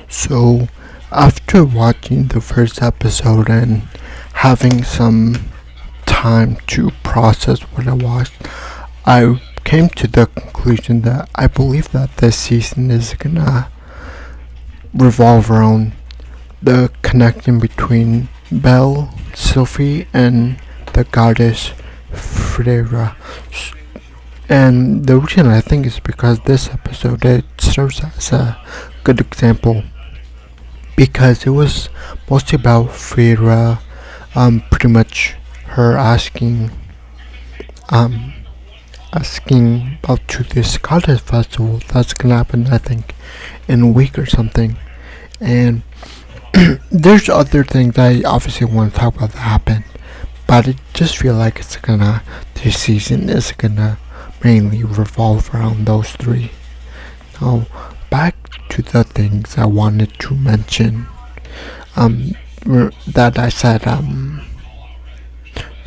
So, after watching the first episode and having some time to process what I watched, I came to the conclusion that I believe that this season is gonna revolve around the connection between Belle, Sylphie, and the goddess Freya. And the reason I think is because this episode it serves as a good example because it was mostly about Freya, pretty much her um, asking about to this goddess festival that's gonna happen, I think, in a week or something. And there's other things I obviously want to talk about that happen, but I just feel like this season is gonna mainly revolve around those three. Now, back to the things I wanted to mention. That I said, there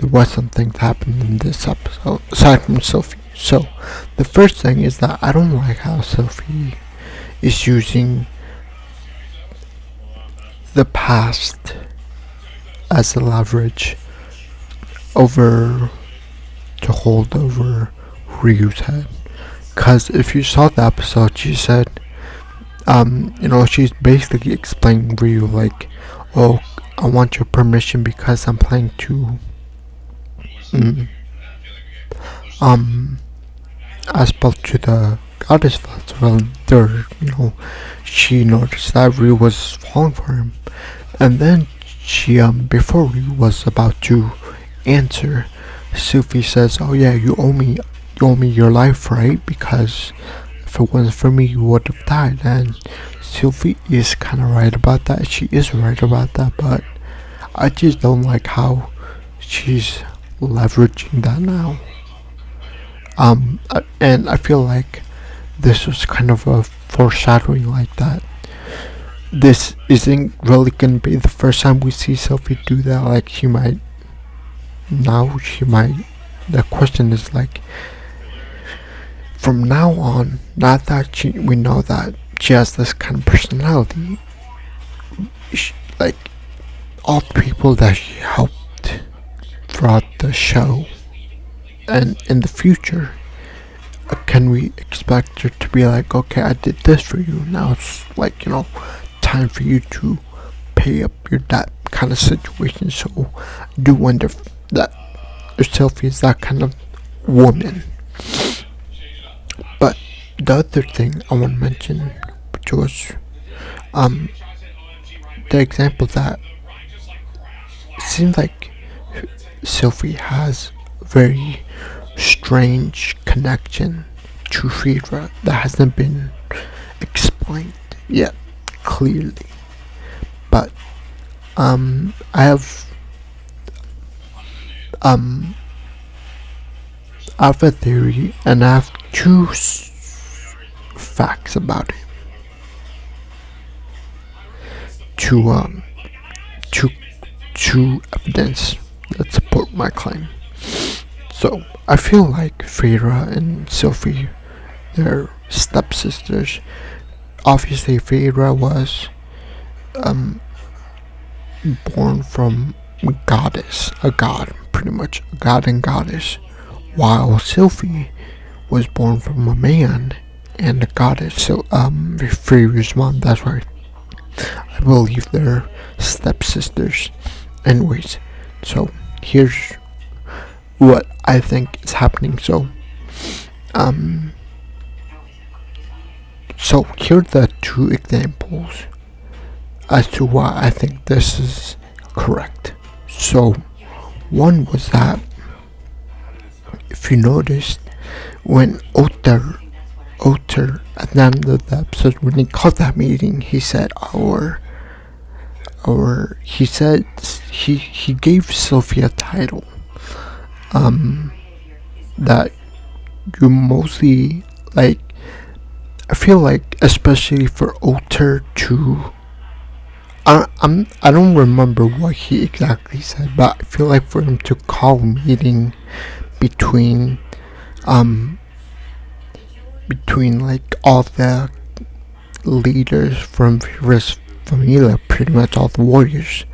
was some things happening in this episode, aside from Sylphie. So, the first thing is that I don't like how Sylphie is using the past as a leverage over to hold over Ryu's head. Cause if you saw the episode, she said, she's basically explaining Ryu like, oh, I want your permission because I'm planning to, I spoke to the goddess festival. There, she noticed that Ryu was falling for him, and then she, before Ryu was about to answer, Sylphie says, "Oh yeah, you owe me your life, right? Because if it wasn't for me, you would have died." And Sylphie is kind of right about that. She is right about that, but I just don't like how she's leveraging that now. And I feel like this was kind of a foreshadowing like that. This isn't really gonna be the first time we see Sylphie do that. Like she might. The question is like, from now on, not that we know that she has this kind of personality, like all the people that she helped throughout the show and in the future, can we expect her to be like, okay, I did this for you, now it's like, time for you to pay up your debt kind of situation. So I do wonder if that Sylphie is that kind of woman. But the other thing I want to mention, which was the example that it seems like Sylphie has a very strange connection to Freya that hasn't been explained yet clearly. But I have a theory, and I have two facts about it to evidence that support my claim. So I feel like Freya and Sylphie, they're stepsisters. Obviously, Freya was born from a goddess, a god, pretty much a god and goddess, while Sylphie was born from a man and a goddess. So Freya's mom. That's right. I believe they're stepsisters. Anyways, so here's what I think is happening. So here are the two examples as to why I think this is correct. So one was that, if you noticed, when Otter at the end of the episode, when he called that meeting, he said he said he gave Sylphie a title that you mostly like. I feel like, especially for Otter to, I don't remember what he exactly said, but I feel like for him to call a meeting between like all the leaders from Fira's family, pretty much all the warriors.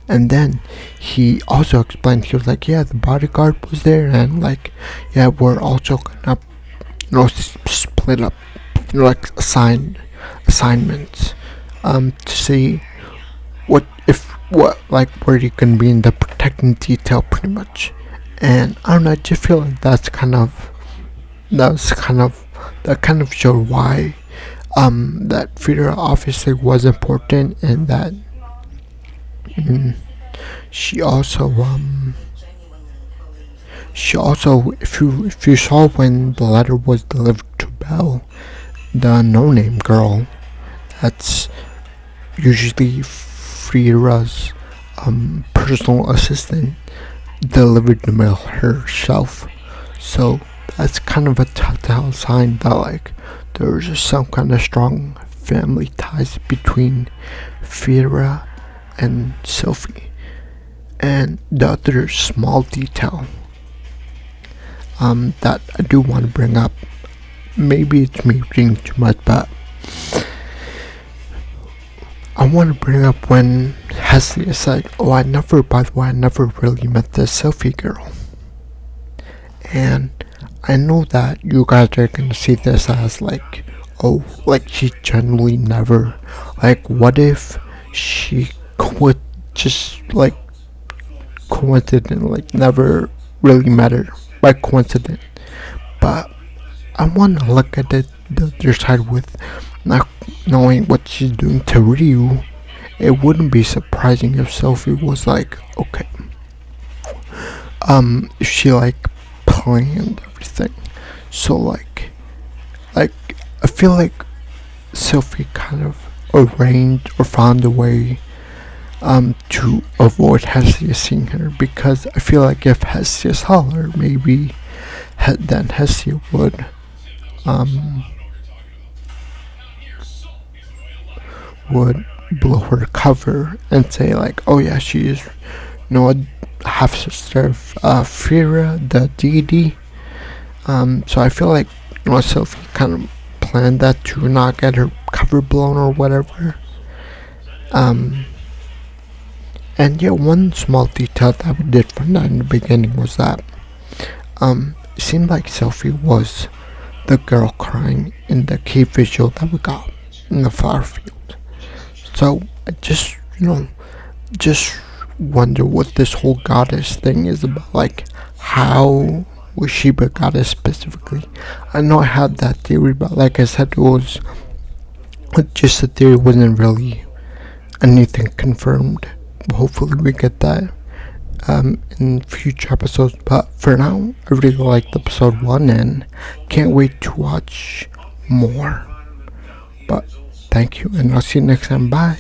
And then he also explained, he was like, yeah, the bodyguard was there, and like, yeah, we're also gonna, split up, like assignments, to see where you can be in the protecting detail, pretty much. And I don't know, I just feel like that kind of showed why that Frida obviously was important, and that she also if you saw when the letter was delivered to Belle, the no-name girl, that's usually Frida's personal assistant, delivered the mail herself. So that's kind of a telltale sign that like there's some kind of strong family ties between Frida and Sylphie. And the other small detail that I do want to bring up, maybe it's me reading too much, but I want to bring up when Hestia said, by the way, I never really met this Sylphie girl. And I know that you guys are going to see this as like, oh, like she generally never, like what if she could just like coincident, like never really met her by coincidence. But I want to look at it the other side with not knowing what she's doing to Ryu. It wouldn't be surprising if Sylphie was like, okay, if she like planned everything. So like I feel like Sylphie kind of arranged or found a way to avoid Hestia seeing her, because I feel like if Hestia saw her, maybe then Hestia would blow her cover and say like, oh yeah, she is a half sister of Frida, the deity. So I feel like Sylphie kind of planned that to not get her cover blown or whatever. And yeah, one small detail that we did find out in the beginning was that it seemed like Sylphie was the girl crying in the key visual that we got in the flower field. So I just wonder what this whole goddess thing is about. Like, how was she a goddess specifically? I know I had that theory, but like I said, it was just a theory, wasn't really anything confirmed. Hopefully we get that in future episodes, but for now I really liked episode 1 and can't wait to watch more. But thank you, and I'll see you next time. Bye.